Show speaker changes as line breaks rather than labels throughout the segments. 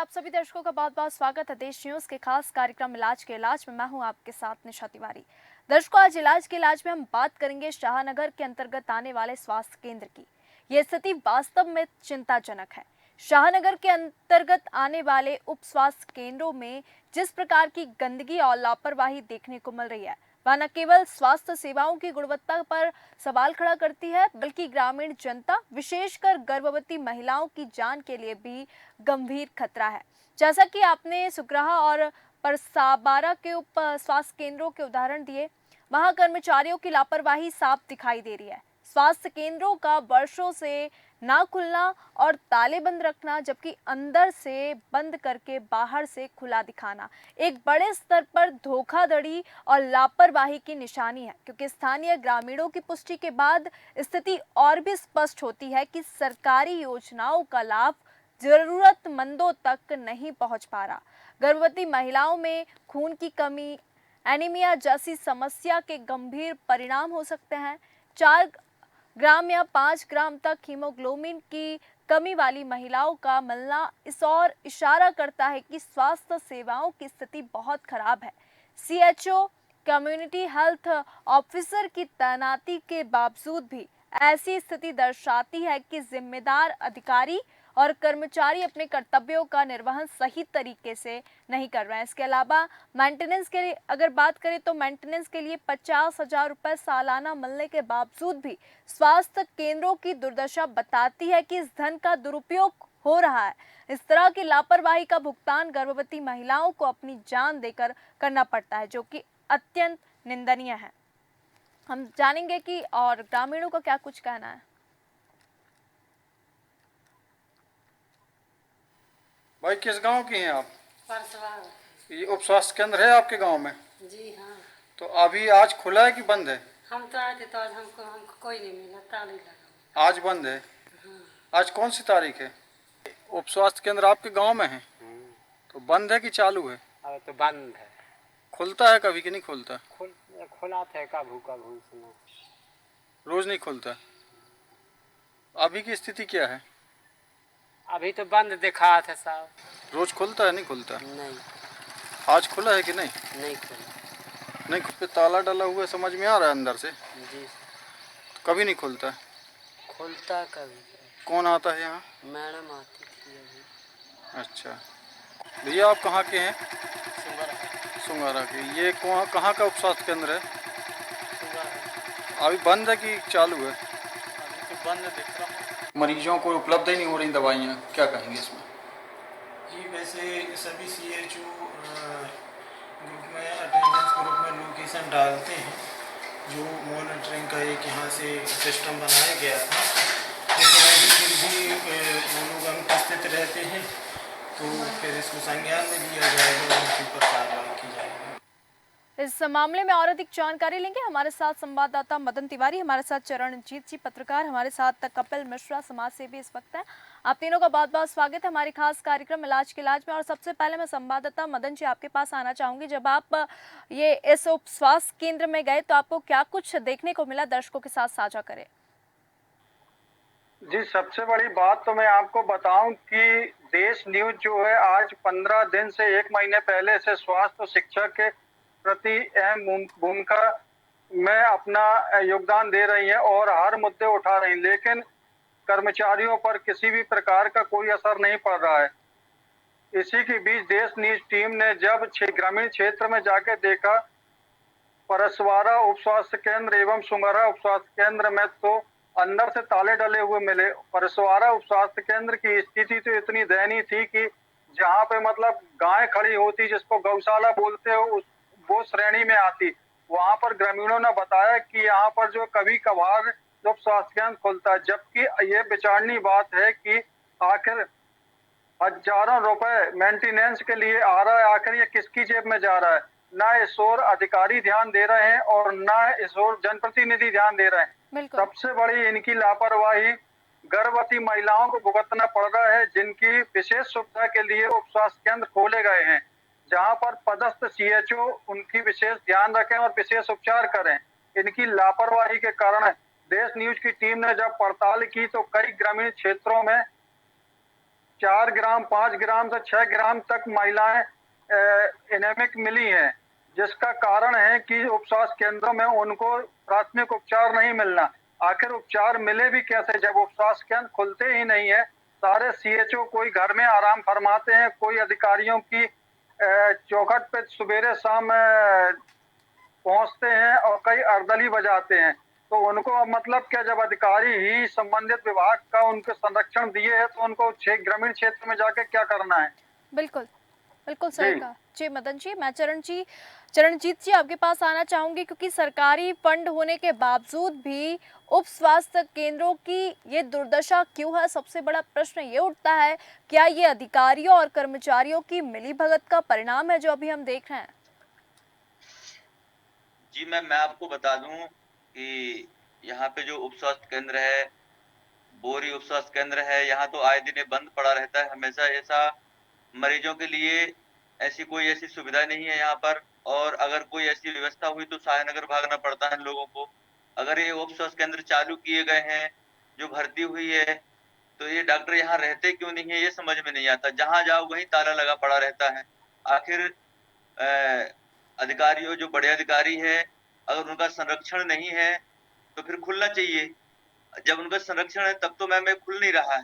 आप सभी दर्शकों का बहुत बहुत स्वागत है देश न्यूज के खास कार्यक्रम इलाज के इलाज में। मैं हूं आपके साथ निशा तिवारी। दर्शकों, आज इलाज के इलाज में हम बात करेंगे शाहनगर के अंतर्गत आने वाले स्वास्थ्य केंद्र की। ये स्थिति वास्तव में चिंताजनक है। शाहनगर के अंतर्गत आने वाले उप स्वास्थ्य केंद्रों में जिस प्रकार की गंदगी और लापरवाही देखने को मिल रही है, वह न केवल स्वास्थ्य सेवाओं की गुणवत्ता पर सवाल खड़ा करती है, बल्कि ग्रामीण जनता, विशेषकर गर्भवती महिलाओं की जान के लिए भी गंभीर खतरा है। जैसा कि आपने सुग्राहा और परसाबारा के उप स्वास्थ्य केंद्रों के उदाहरण दिए, वहां कर्मचारियों की लापरवाही साफ दिखाई दे रही है। स्वास्थ्य केंद्रों का वर्षों से ना खुलना और ताले बंद रखना, जबकि अंदर से बंद करके बाहर से खुला दिखाना एक बड़े स्तर पर धोखाधड़ी और लापरवाही की निशानी है, क्योंकि स्थानीय ग्रामीणों की पुष्टि के बाद स्थिति और भी स्पष्ट होती है कि सरकारी योजनाओं का लाभ जरूरतमंदों तक नहीं पहुंच पा रहा। गर्भवती महिलाओं में खून की कमी, एनीमिया जैसी समस्या के गंभीर परिणाम हो सकते हैं। 4 ग्राम या 5 ग्राम तक हीमोग्लोबिन की कमी वाली महिलाओं का मिलना इस ओर इशारा करता है कि स्वास्थ्य सेवाओं की स्थिति बहुत खराब है। सीएचओ, कम्युनिटी हेल्थ ऑफिसर की तैनाती के बावजूद भी ऐसी स्थिति दर्शाती है कि जिम्मेदार अधिकारी और कर्मचारी अपने कर्तव्यों का निर्वहन सही तरीके से नहीं कर रहे हैं। इसके अलावा मेंटेनेंस के लिए अगर बात करें तो मेंटेनेंस के लिए 50,000 रुपए सालाना मिलने के बावजूद भी स्वास्थ्य केंद्रों की दुर्दशा बताती है कि इस धन का दुरुपयोग हो रहा है। इस तरह की लापरवाही का भुगतान गर्भवती महिलाओं को अपनी जान देकर करना पड़ता है, जो कि अत्यंत निंदनीय है। हम जानेंगे कि और ग्रामीणों का क्या कुछ कहना है।
भाई, किस गांव की हैं आप?
परसवार।
ये उप स्वास्थ्य केंद्र है आपके गांव में?
जी हाँ।
तो अभी आज खुला है कि बंद है?
हम तो आए थे तो आज हमको कोई नहीं मिला, ताला लगा।
आज बंद है।
हाँ।
आज कौन सी तारीख है? उप स्वास्थ्य केंद्र आपके गांव में है तो बंद है कि चालू है?
अब तो बंद है।
खुलता है कभी कि नहीं खुलता?
खुला थे कभू कभू सुना।
रोज नहीं खुलता। अभी की स्थिति क्या है?
अभी तो बंद दिखा था साहब।
रोज खुलता है नहीं खुलता?
नहीं,
आज खुला है कि नहीं?
नहीं खुला।
नहीं खुल पे ताला डाला हुआ है, समझ में आ रहा है अंदर से।
जी।
तो कभी नहीं खुलता है?
खुलता कभी।
कौन आता है यहाँ?
मैडम आती थी अभी।
अच्छा भैया, आप कहाँ के हैं?
सुंगरा।
सुंगारा के। ये कहाँ का उप स्वास्थ्य केंद्र है?
सुंगरा।
अभी बंद है कि चालू है?
अभी तो बंद दिख रहा है।
मरीजों को उपलब्ध ही नहीं हो रही दवाइयाँ, क्या कहेंगे इसमें?
जी, वैसे सभी सीएचओ ग्रुप में, अटेंडेंस ग्रुप में लोकेशन डालते हैं, जो मॉनिटरिंग का एक यहाँ से सिस्टम बनाया गया था, लेकिन अभी फिर भी वो लोग अनुपस्थित रहते हैं, तो फिर इसको संज्ञान में लिया जाएगा और उनके ऊपर कार्रवाई की जाएगी।
इस मामले में और अधिक जानकारी लेंगे। हमारे साथ संवाददाता मदन तिवारी, हमारे साथ चरणजीत जी पत्रकार, हमारे साथ कपिल मिश्रा समाज सेवी इस वक्त हैं। आप तीनों का बहुत बहुत स्वागत है हमारे खास कार्यक्रम इलाज के इलाज में। और सबसे पहले मैं संवाददाता मदन जी आपके पास आना चाहूंगी। जब आप ये इस उप स्वास्थ्य केंद्र में गए तो आपको क्या कुछ देखने को मिला, दर्शकों के साथ साझा करें।
जी, सबसे बड़ी बात तो मैं आपको बताऊं कि देश न्यूज जो है आज 15 दिन से 1 महीने पहले से स्वास्थ्य और शिक्षा के प्रति अहम भूमिका में अपना योगदान दे रही है और हर मुद्दे उठा रही है, लेकिन कर्मचारियों पर किसी भी प्रकार का कोई असर नहीं पड़ रहा है। इसी के बीच देश न्यूज टीम ने जब ग्रामीण क्षेत्र में जाकर देखा, परसवारा उप स्वास्थ्य केंद्र एवं सुंगरा उप स्वास्थ्य केंद्र में, तो अंदर से ताले डले हुए मिले। परसवारा उप स्वास्थ्य केंद्र की स्थिति तो इतनी दयनीय थी कि जहां पे मतलब गाय खड़ी होती, जिसको गौशाला बोलते हो, वो श्रेणी में आती। वहां पर ग्रामीणों ने बताया कि यहाँ पर जो कभी कभार उप स्वास्थ्य केंद्र खुलता है, जबकि ये विचारणीय बात है कि आखिर हजारों रुपए मेंटेनेंस के लिए आ रहा है, आखिर ये किसकी जेब में जा रहा है? ना इस ओर अधिकारी ध्यान दे रहे हैं और ना इस ओर जनप्रतिनिधि ध्यान दे रहे हैं। सबसे बड़ी इनकी लापरवाही गर्भवती महिलाओं को भुगतना पड़ रहा है, जिनकी विशेष सुविधा के लिए उप स्वास्थ्य केंद्र खोले गए हैं, जहां पर पदस्थ सीएचओ उनकी विशेष ध्यान रखें और विशेष उपचार करें। इनकी लापरवाही के कारण देश न्यूज की टीम ने जब पड़ताल की तो कई ग्रामीण क्षेत्रों में 4 ग्राम 5 ग्राम से 6 ग्राम तक महिलाएं एनेमिक मिली हैं, जिसका कारण है कि उप स्वास्थ्य केंद्रों में उनको प्राथमिक उपचार नहीं मिलना। आखिर उपचार मिले भी कैसे जब उप स्वास्थ्य केंद्र खुलते ही नहीं है। सारे सीएचओ कोई घर में आराम फरमाते हैं, कोई अधिकारियों की चौखट पे सवेरे शाम पहुंचते हैं और कई अर्दली बजाते हैं। तो उनको अब मतलब क्या, जब अधिकारी ही संबंधित विभाग का उनको संरक्षण दिए है तो उनको ग्रामीण क्षेत्र में जाके क्या करना है।
बिल्कुल बिल्कुल सही कहा जी मदन जी। मैं चरणजीत जी आपके पास आना चाहूंगी, क्योंकि सरकारी फंड होने के बावजूद भी उप स्वास्थ्य केंद्रों की ये दुर्दशा क्यों है? सबसे बड़ा प्रश्न ये उठता है, क्या ये अधिकारियों और कर्मचारियों की मिलीभगत का परिणाम है जो अभी हम देख रहे हैं?
जी मैं आपको बता दूं कि यहाँ पे जो उप स्वास्थ्य केंद्र है, बोरी उप स्वास्थ्य केंद्र है, यहाँ तो आए दिन बंद पड़ा रहता है हमेशा। ऐसा मरीजों के लिए ऐसी सुविधा नहीं है यहाँ पर, और अगर कोई ऐसी व्यवस्था हुई तो सहायनगर भागना पड़ता है लोगों को। अगर ये उप स्वास्थ्य केंद्र चालू किए गए हैं, जो भर्ती हुई है, तो ये डॉक्टर यहाँ रहते क्यों नहीं है, ये समझ में नहीं आता। जहाँ जाओ वहीं ताला लगा पड़ा रहता है। आखिर अधिकारियों, जो बड़े अधिकारी है, अगर उनका संरक्षण नहीं है तो फिर खुलना चाहिए। जब उनका संरक्षण है तब तो मैम खुल नहीं रहा है।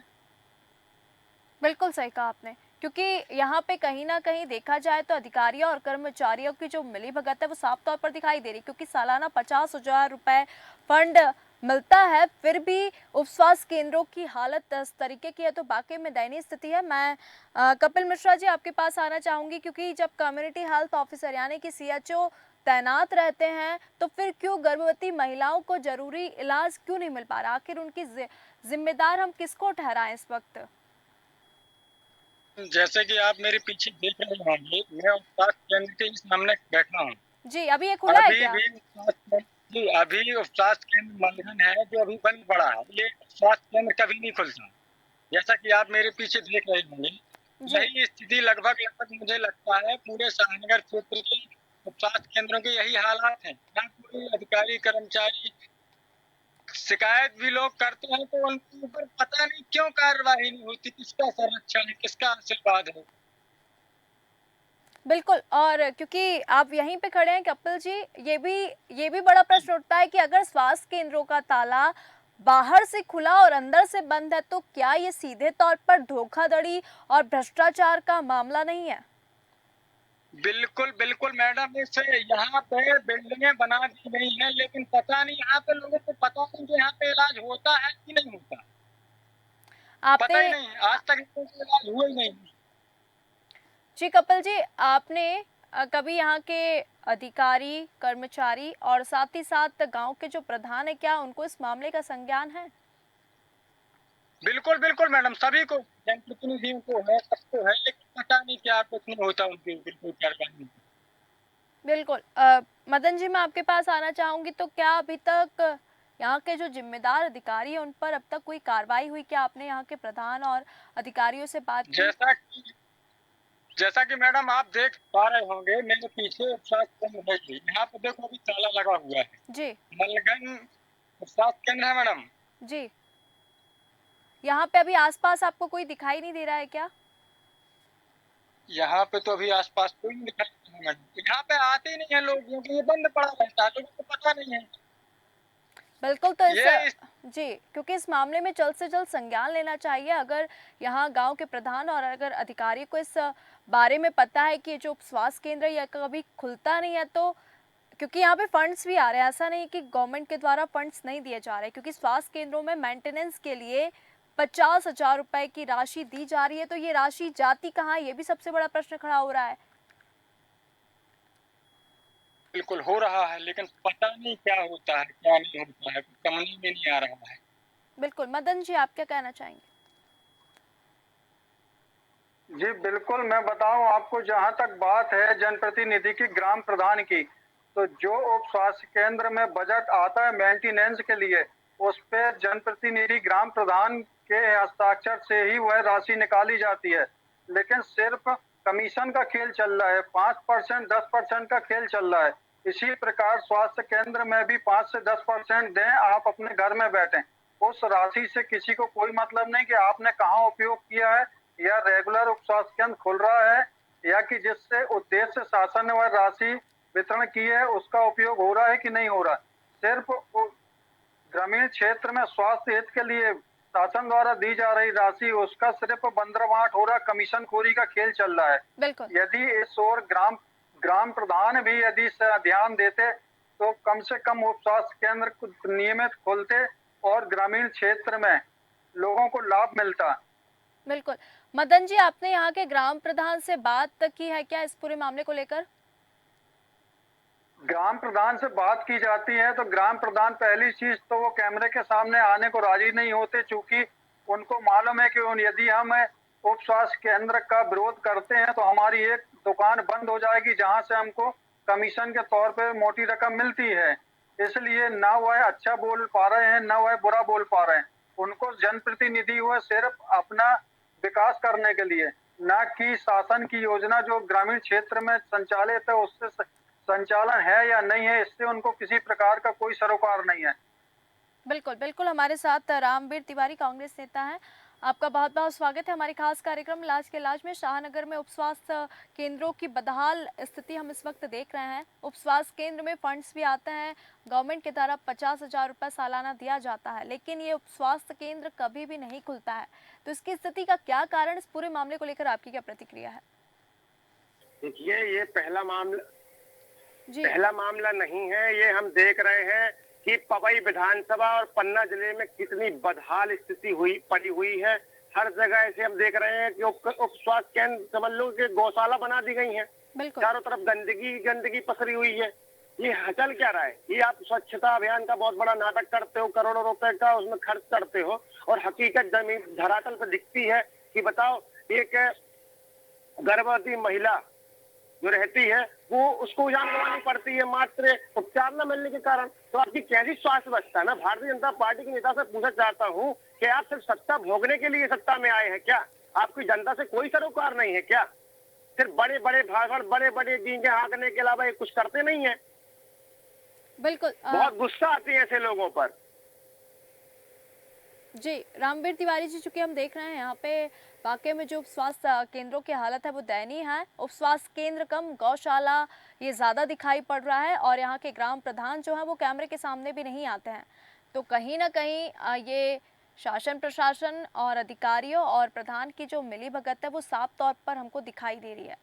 बिल्कुल सही कहा आपने, क्योंकि यहाँ पे कहीं ना कहीं देखा जाए तो अधिकारियों और कर्मचारियों की जो मिलीभगत है वो साफ तौर पर दिखाई दे रही, क्योंकि सालाना 50,000 रुपए फंड मिलता है, फिर भी उप स्वास्थ्य केंद्रों की हालत इस तरीके की है तो वाकई में दयनीय स्थिति है। मैं कपिल मिश्रा जी आपके पास आना चाहूंगी, क्योंकि जब कम्युनिटी हेल्थ ऑफिसर यानी कि सीएचओ तैनात रहते हैं तो फिर क्यों गर्भवती महिलाओं को जरूरी इलाज क्यों नहीं मिल पा रहा? आखिर उनकी जिम्मेदार हम किसको ठहराएं इस वक्त?
जैसे कि आप मेरे पीछे देख रहे होंगे, मैं उप स्वास्थ्य केंद्र के सामने बैठा हूँ।
जी अभी ये खुला है क्या?
अभी उप स्वास्थ्य केंद्र मलहन है जो अभी बंद पड़ा है। ये स्वास्थ्य केंद्र कभी नहीं खुलता, जैसा कि आप मेरे पीछे देख रहे होंगे। यही स्थिति लगभग मुझे लगता है पूरे सहायनगर क्षेत्र के उप स्वास्थ्य केंद्रों के यही हालात हैं। कोई अधिकारी कर्मचारी शिकायत भी लोग करते हैं तो उनके ऊपर पता नहीं क्यों कार्रवाई नहीं होती, किसका संरक्षण है, किसका आशीर्वाद है।
बिल्कुल, और क्योंकि आप यहीं पे खड़े हैं कपिल जी, ये भी बड़ा प्रश्न उठता है कि अगर स्वास्थ्य केंद्रों का ताला बाहर से खुला और अंदर से बंद है तो क्या ये सीधे तौर पर धोखाधड़ी और भ्रष्टाचार का मामला नहीं है?
बिल्कुल बिल्कुल मैडम, इससे यहाँ पे बिल्डिंगें बना दी गई हैं, लेकिन पता नहीं यहाँ पे लोगों को पता नहीं कि यहाँ पे इलाज होता है कि नहीं होता। पता ही नहीं, आज तक इलाज हुआ ही नहीं।
जी कपिल जी, आपने कभी यहाँ के अधिकारी कर्मचारी और साथ ही साथ गांव के जो प्रधान है, क्या उनको इस मामले का संज्ञान है?
बिल्कुल बिल्कुल मैडम, सभी को, जनप्रतिनिधियों को है, सबको है, लेकिन पता नहीं क्या कुछ नहीं होता उनके बिल्कुल कार्रवाई।
बिल्कुल। मदन जी मैं आपके पास आना चाहूंगी, तो क्या अभी तक यहाँ के जो जिम्मेदार अधिकारी हैं उन पर अब तक कोई कार्रवाई हुई? क्या आपने यहाँ के प्रधान और अधिकारियों से बात की?
जैसा कि मैडम आप देख पा रहे होंगे, मेरे पीछे स्वास्थ्य केंद्र है। यहाँ पे देखो अभी ताला लगा हुआ है
जी।
मलगन स्वास्थ्य केंद्र है मैडम
जी। यहाँ पे अभी आसपास आपको कोई दिखाई नहीं दे रहा है क्या?
यहाँ पे तो अभी आसपास कोई नहीं दिखाई नहीं है मैडम। यहाँ पे आते ही नहीं है लोग, क्योंकि ये बंद पड़ा रहता है, लोगों को पता नहीं है।
बिल्कुल, तो जी, क्योंकि इस मामले में जल्द से जल्द संज्ञान लेना चाहिए। अगर यहाँ गांव के प्रधान और अगर अधिकारी को इस बारे में पता है कि जो स्वास्थ्य केंद्र या कभी खुलता नहीं है, तो क्योंकि यहाँ पे फंड्स भी आ रहे हैं, ऐसा नहीं कि गवर्नमेंट के द्वारा फंड्स नहीं दिए जा रहे, क्योंकि स्वास्थ्य केंद्रों में मेंटेनेंस के लिए 50,000 रुपए की राशि दी जा रही है, तो ये राशि जाती कहाँ, ये भी सबसे बड़ा प्रश्न खड़ा हो रहा है।
बिल्कुल हो रहा है, लेकिन पता नहीं क्या होता है क्या नहीं होता है, समझ में नहीं आ रहा है।
बिल्कुल, मदन जी आप क्या कहना चाहेंगे?
जी बिल्कुल, मैं बताऊं आपको, जहां तक बात है जनप्रतिनिधि की, ग्राम प्रधान की, तो जो उप स्वास्थ्य केंद्र में बजट आता है मेंटेनेंस के लिए, उस पे जनप्रतिनिधि ग्राम प्रधान के हस्ताक्षर से ही वह राशि निकाली जाती है। लेकिन सिर्फ कमीशन का खेल चल रहा है, 5% 10% का खेल चल रहा है। इसी प्रकार स्वास्थ्य केंद्र में भी 5 से 10% दें, आप अपने घर में बैठें। उस राशि से किसी को कोई मतलब नहीं कि आपने कहाँ उपयोग किया है, या रेगुलर उप स्वास्थ्य केंद्र खुल रहा है, या कि जिससे उद्देश्य शासन ने वह राशि वितरण की है उसका उपयोग हो रहा है कि नहीं हो रहा। सिर्फ ग्रामीण क्षेत्र में स्वास्थ्य हित के लिए शासन द्वारा दी जा रही राशि उसका सिर्फ बंदरबांट हो रहा, कमीशन खोरी का खेल चल रहा है।
बिल्कुल।
यदि इस ओर ग्राम प्रधान भी यदि ध्यान देते तो कम से कम उप स्वास्थ्य केंद्र नियमित खोलते और ग्रामीण क्षेत्र में लोगों को लाभ मिलता।
बिल्कुल। मदन जी, आपने यहाँ के ग्राम प्रधान से बात की है क्या इस पूरे मामले को लेकर?
ग्राम प्रधान से बात की जाती है तो ग्राम प्रधान पहली चीज तो वो कैमरे के सामने आने को राजी नहीं होते, चूंकि उनको मालूम है कि यदि हम उप स्वास्थ्य केंद्र का विरोध करते हैं तो हमारी एक दुकान बंद हो जाएगी जहां से हमको कमीशन के तौर पे मोटी रकम मिलती है। इसलिए ना वह अच्छा बोल पा रहे हैं ना वह बुरा बोल पा रहे हैं। उनको जनप्रतिनिधि हुए सिर्फ अपना विकास करने के लिए, ना कि शासन की योजना जो ग्रामीण क्षेत्र में संचालित है उससे संचालन है या नहीं है, इससे उनको किसी प्रकार का कोई सरोकार नहीं है।
बिल्कुल बिल्कुल। हमारे साथ रामवीर तिवारी कांग्रेस नेता हैं। आपका बहुत बहुत स्वागत है हमारे खास कार्यक्रम इलाज के इलाज में। शाहनगर में उप स्वास्थ्य केंद्रों की बदहाल स्थिति हम इस वक्त देख रहे हैं। उप स्वास्थ्य केंद्र में फंड्स भी आते हैं, गवर्नमेंट की तरफ 50,000 रुपये सालाना दिया जाता है, लेकिन ये उप स्वास्थ्य केंद्र कभी भी नहीं खुलता है। तो इसकी स्थिति का क्या कारण, इस पूरे मामले को लेकर आपकी क्या प्रतिक्रिया है?
देखिए, ये पहला मामला नहीं है। ये हम देख रहे हैं कि पवई विधानसभा और पन्ना जिले में कितनी बदहाल स्थिति पड़ी हुई है। हर जगह ऐसे हम देख रहे हैं कि उप स्वास्थ्य केंद्र समझ लो कि गौशाला बना दी गई है। चारों तरफ गंदगी पसरी हुई है। ये चल क्या रहा है? ये आप स्वच्छता अभियान का बहुत बड़ा नाटक करते हो, करोड़ों रुपए का उसमें खर्च करते हो, और हकीकत जमीन धरातल पर दिखती है कि बताओ एक गर्भवती महिला जो रहती है वो उसको जान गंवानी पड़ती है मात्र उपचार न मिलने के कारण। तो आपकी कैसी स्वास्थ्य व्यवस्था? मैं भारतीय जनता पार्टी के नेता से पूछना चाहता हूँ कि आप सिर्फ सत्ता भोगने के लिए सत्ता में आए हैं क्या? आपकी जनता से कोई सरोकार नहीं है क्या? सिर्फ बड़े बड़े भाषण, बड़े बड़े डींगे हाँकने के अलावा ये कुछ करते नहीं है।
बिल्कुल।
बहुत गुस्सा आती है ऐसे लोगों पर।
जी रामवीर तिवारी जी, चूंकि हम देख रहे हैं यहाँ पे वाकई में जो उप स्वास्थ्य केंद्रों की हालत है वो दयनीय है। उप स्वास्थ्य केंद्र कम, गौशाला ये ज़्यादा दिखाई पड़ रहा है, और यहाँ के ग्राम प्रधान जो है वो कैमरे के सामने भी नहीं आते हैं। तो कहीं ना कहीं ये शासन प्रशासन और अधिकारियों और प्रधान की जो मिलीभगत है वो साफ तौर पर हमको दिखाई दे रही है।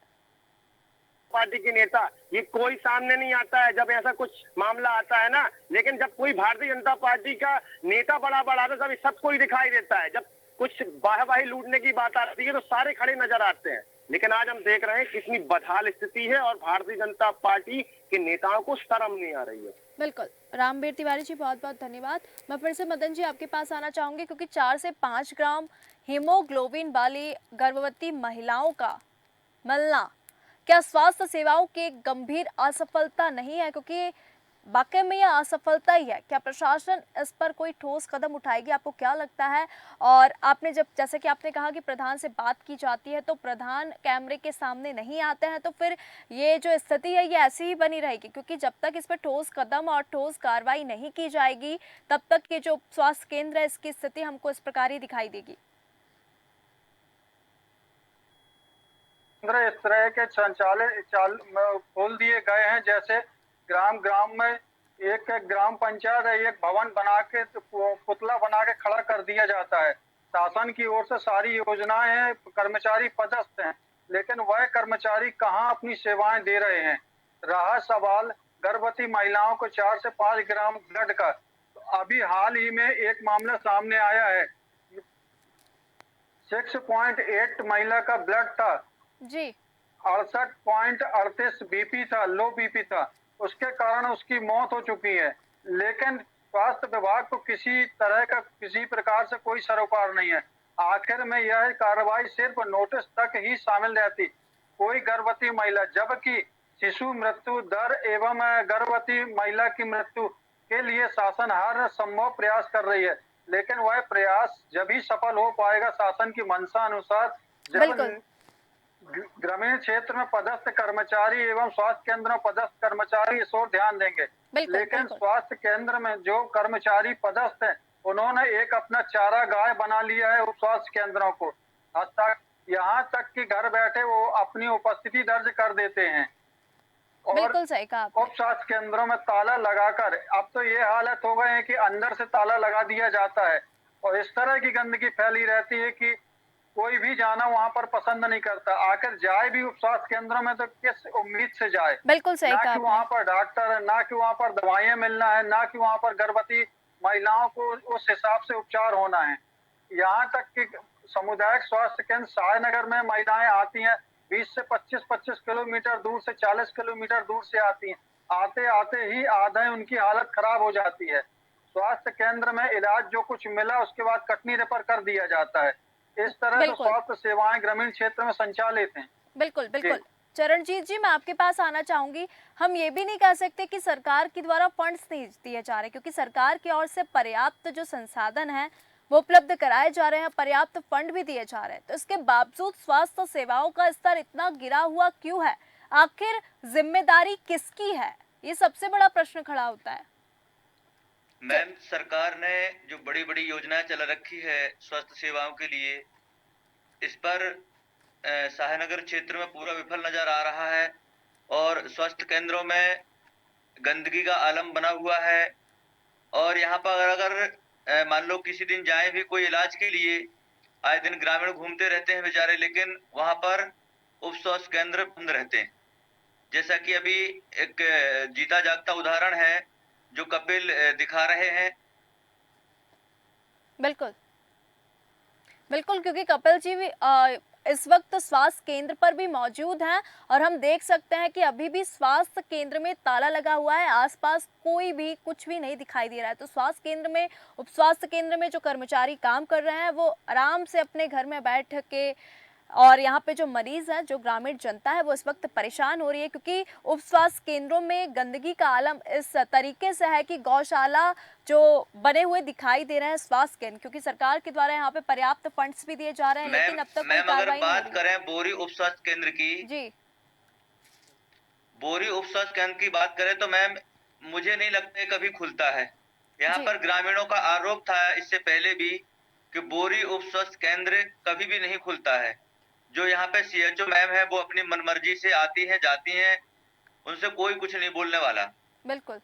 पार्टी के नेता ये कोई सामने नहीं आता है जब ऐसा कुछ मामला आता है ना, लेकिन जब कोई भारतीय जनता पार्टी का नेता बड़ा आता है तब सब कोई दिखाई देता है। जब कुछ वाहवाही लूटने की बात आती है तो सारे खड़े नजर आते हैं। लेकिन आज हम देख रहे हैं कितनी बदहाल स्थिति है और भारतीय जनता पार्टी के नेताओं को शर्म नहीं आ रही है।
बिल्कुल। रामवीर तिवारी जी, बहुत बहुत धन्यवाद। मैं फिर से मदन जी आपके पास आना चाहूंगी, क्योंकि 4 से 5 ग्राम हीमोग्लोबिन वाली गर्भवती महिलाओं का मिलना क्या स्वास्थ्य सेवाओं की एक गंभीर असफलता नहीं है? क्योंकि वाकई में यह असफलता ही है। क्या प्रशासन इस पर कोई ठोस कदम उठाएगी? आपको क्या लगता है? और आपने जैसे कि आपने कहा कि प्रधान से बात की जाती है तो प्रधान कैमरे के सामने नहीं आते हैं, तो फिर ये जो स्थिति है ये ऐसी ही बनी रहेगी, क्योंकि जब तक इस पर ठोस कदम और ठोस कार्रवाई नहीं की जाएगी तब तक ये जो स्वास्थ्य केंद्र है इसकी स्थिति हमको इस प्रकार ही दिखाई देगी।
इस तरह के खोल दिए गए हैं, जैसे ग्राम में एक ग्राम पंचायत है, एक भवन बना के पुतला बना के खड़ा कर दिया जाता है। शासन की ओर से सारी योजनाएं हैं, कर्मचारी पदस्थ हैं, लेकिन वह कर्मचारी कहां अपनी सेवाएं दे रहे हैं? रहा सवाल गर्भवती महिलाओं को 4 से 5 ग्राम ब्लड का, तो अभी हाल ही में एक मामला सामने आया है, 6.8 महिला का ब्लड था
जी,
68.38 बीपी था, लो बीपी था, उसके कारण उसकी मौत हो चुकी है। लेकिन स्वास्थ्य विभाग को किसी तरह का किसी प्रकार से कोई सरोकार नहीं है। आखिर में यह कार्रवाई सिर्फ नोटिस तक ही शामिल रहती। कोई गर्भवती महिला, जबकि शिशु मृत्यु दर एवं गर्भवती महिला की मृत्यु के लिए शासन हर संभव प्रयास कर रही है, लेकिन वह प्रयास जब ही सफल हो पाएगा शासन की मंशा अनुसार, जब ग्रामीण क्षेत्र में पदस्थ कर्मचारी एवं स्वास्थ्य केंद्र में पदस्थ कर्मचारी इस ओर ध्यान देंगे। लेकिन स्वास्थ्य केंद्र में जो कर्मचारी पदस्थ हैं उन्होंने एक अपना चारा गाय बना लिया है उप स्वास्थ्य केंद्रों को। यहाँ तक कि घर बैठे वो अपनी उपस्थिति दर्ज कर देते हैं। और
बिल्कुल सही कहा आपने।
उप स्वास्थ्य केंद्रों में ताला लगाकर अब तो ये हालत हो गए हैं कि अंदर से ताला लगा दिया जाता है और इस तरह की गंदगी फैली रहती है कि कोई भी जाना वहां पर पसंद नहीं करता। आखिर जाए भी उप स्वास्थ्य केंद्रों में तो किस उम्मीद से जाए?
बिल्कुल सही
ना
कहा
कि वहां
आपने।
पर डॉक्टर है, ना कि वहां पर दवाइयां मिलना है, ना कि वहां पर गर्भवती महिलाओं को उस हिसाब से उपचार होना है। यहाँ तक कि सामुदायिक स्वास्थ्य केंद्र सहायनगर में महिलाएं आती हैं 20 से 25 किलोमीटर दूर से, 40 किलोमीटर दूर से आती हैं। आते आते ही आधे उनकी हालत खराब हो जाती है। स्वास्थ्य केंद्र में इलाज जो कुछ मिला उसके बाद कटनी रेफर कर दिया जाता है। इस तरह से
बिल्कुल
स्वास्थ्य सेवाएं ग्रामीण क्षेत्र में संचालित हैं।
बिल्कुल बिल्कुल। चरणजीत जी, मैं आपके पास आना चाहूंगी। हम ये भी नहीं कह सकते कि सरकार के द्वारा फंड्स नहीं दिए जा रहे, क्योंकि सरकार की ओर से पर्याप्त जो संसाधन है वो उपलब्ध कराए जा रहे हैं, पर्याप्त फंड भी दिए जा रहे हैं। तो इसके बावजूद स्वास्थ्य सेवाओं का स्तर इतना गिरा हुआ क्यों है? आखिर जिम्मेदारी किसकी है? ये सबसे बड़ा प्रश्न खड़ा होता है।
मैम, सरकार ने जो बड़ी बड़ी योजनाएं चला रखी है स्वास्थ्य सेवाओं के लिए, इस पर सहायनगर क्षेत्र में पूरा विफल नजर आ रहा है और स्वास्थ्य केंद्रों में गंदगी का आलम बना हुआ है। और यहाँ पर अगर मान लो किसी दिन जाए भी कोई इलाज के लिए, आए दिन ग्रामीण घूमते रहते हैं बेचारे, लेकिन वहां पर उप स्वास्थ्य केंद्र बंद रहते हैं। जैसा कि अभी एक जीता जागता उदाहरण है जो कपिल दिखा रहे हैं।
बिल्कुल बिल्कुल, क्योंकि कपिल जी भी इस वक्त स्वास्थ्य केंद्र पर भी मौजूद हैं और हम देख सकते हैं कि अभी भी स्वास्थ्य केंद्र में ताला लगा हुआ है, आसपास कोई भी कुछ भी नहीं दिखाई दे रहा है। तो स्वास्थ्य केंद्र में, उप स्वास्थ्य केंद्र में जो कर्मचारी काम कर रहे हैं वो आराम से अपने घर में बैठ के, और यहाँ पे जो मरीज हैं, जो ग्रामीण जनता है, वो इस वक्त परेशान हो रही है, क्योंकि उप स्वास्थ्य केंद्रों में गंदगी का आलम इस तरीके से है कि गौशाला जो बने हुए दिखाई दे रहे हैं स्वास्थ्य केंद्र, क्योंकि सरकार के द्वारा यहाँ पे पर्याप्त फंड्स भी दिए जा रहे हैं, लेकिन अब तक कोई
अगर
कार्रवाई नहीं हो
बात
रही।
करें बोरी उप स्वास्थ्य केंद्र की,
जी
बोरी उप स्वास्थ्य केंद्र की बात करें तो मैम, मुझे नहीं लगता है कभी खुलता है। यहाँ
जी।
पर ग्रामीणों का आरोप था इससे पहले भी कि बोरी उप स्वास्थ्य केंद्र कभी भी नहीं खुलता है। जो यहाँ पे सीएचओ मैम है वो अपनी मनमर्जी से आती हैं, जाती हैं, उनसे कोई कुछ नहीं बोलने वाला।
बिल्कुल,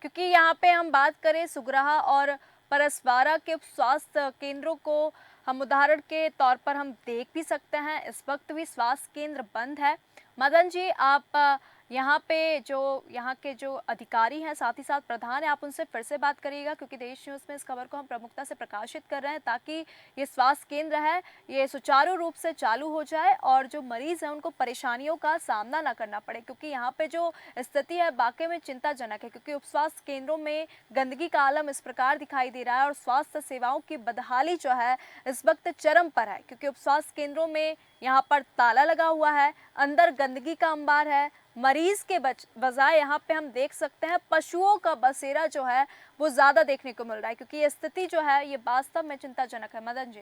क्योंकि यहाँ पे हम बात करें सुगराहा और परसवारा के स्वास्थ्य केंद्रों को हम उदाहरण के तौर पर हम देख भी सकते हैं। इस वक्त भी स्वास्थ्य केंद्र बंद है। मदन जी, आप यहाँ पे जो यहाँ के जो अधिकारी हैं, साथ ही साथ प्रधान है, आप उनसे फिर से बात करिएगा, क्योंकि देश न्यूज़ में इस खबर को हम प्रमुखता से प्रकाशित कर रहे हैं ताकि ये स्वास्थ्य केंद्र है ये सुचारू रूप से चालू हो जाए और जो मरीज़ हैं उनको परेशानियों का सामना ना करना पड़े, क्योंकि यहाँ पे जो स्थिति है वाकई में चिंताजनक है। क्योंकि उप स्वास्थ्य केंद्रों में गंदगी का आलम इस प्रकार दिखाई दे रहा है और स्वास्थ्य सेवाओं की बदहाली जो है इस वक्त चरम पर है, क्योंकि उप स्वास्थ्य केंद्रों में यहाँ पर ताला लगा हुआ है, अंदर गंदगी का अंबार है। मरीज के बजाय यहाँ पे हम देख सकते हैं पशुओं का बसेरा जो है वो ज्यादा देखने को मिल रहा है, क्योंकि ये स्थिति जो है ये वास्तव में चिंताजनक है। मदन जी,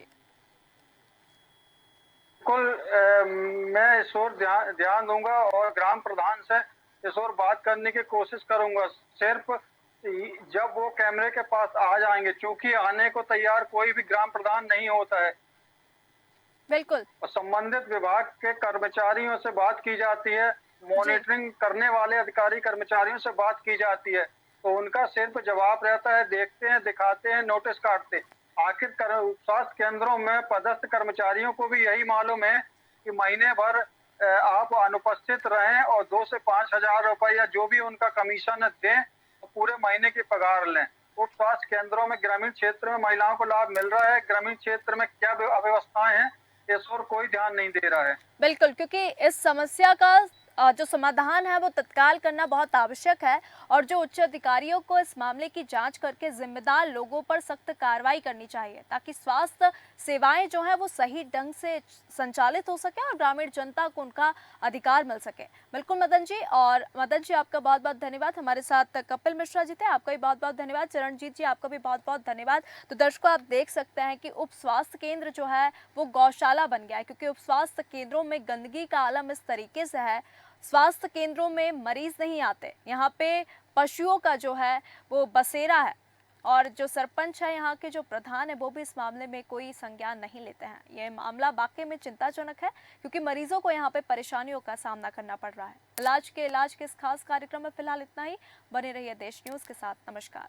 बिल्कुल, मैं इस ओर ध्यान दूंगा और ग्राम प्रधान से इस ओर बात करने की कोशिश करूंगा। सिर्फ जब वो कैमरे के पास आ जाएंगे, चूंकि आने को तैयार कोई भी ग्राम प्रधान नहीं होता है,
बिल्कुल,
और संबंधित विभाग के कर्मचारियों से बात की जाती है, मॉनिटरिंग करने वाले अधिकारी कर्मचारियों से बात की जाती है, तो उनका सिर्फ जवाब रहता है देखते हैं, दिखाते हैं, नोटिस काटते हैं। आखिर स्वास्थ्य केंद्रों में पदस्थ कर्मचारियों को भी यही मालूम है कि महीने भर आप अनुपस्थित रहें और 2 से 5 हजार रुपया जो भी उनका कमीशन दें, तो पूरे महीने की पगार लें। उप स्वास्थ्य केंद्रों में ग्रामीण क्षेत्र में महिलाओं को लाभ मिल रहा है, ग्रामीण क्षेत्र में क्या अव्यवस्थाएं हैं इस ओर कोई ध्यान नहीं दे रहा है।
बिल्कुल, क्योंकि इस समस्या का जो समाधान है वो तत्काल करना बहुत आवश्यक है और जो उच्च अधिकारियों को इस मामले की जांच करके जिम्मेदार लोगों पर सख्त कार्रवाई करनी चाहिए, ताकि स्वास्थ्य सेवाएं जो है वो सही ढंग से संचालित हो सके और ग्रामीण जनता को उनका अधिकार मिल सके। बिल्कुल मदन जी, और मदन जी आपका बहुत बहुत धन्यवाद। हमारे साथ कपिल मिश्रा जी थे, आपका भी बहुत बहुत धन्यवाद। चरणजीत जी, आपका भी बहुत बहुत धन्यवाद। तो दर्शकों, आप देख सकते हैं कि उप स्वास्थ्य केंद्र जो है वो गौशाला बन गया है, क्योंकि उप स्वास्थ्य केंद्रों में गंदगी का आलम इस तरीके से है। स्वास्थ्य केंद्रों में मरीज नहीं आते, यहाँ पे पशुओं का जो है वो बसेरा है। और जो सरपंच है, यहाँ के जो प्रधान है, वो भी इस मामले में कोई संज्ञान नहीं लेते हैं। यह मामला वाकई में चिंताजनक है, क्योंकि मरीजों को यहाँ पे परेशानियों का सामना करना पड़ रहा है। इलाज के इस खास कार्यक्रम में फिलहाल इतना ही। बने रहिए देश न्यूज़ के साथ। नमस्कार।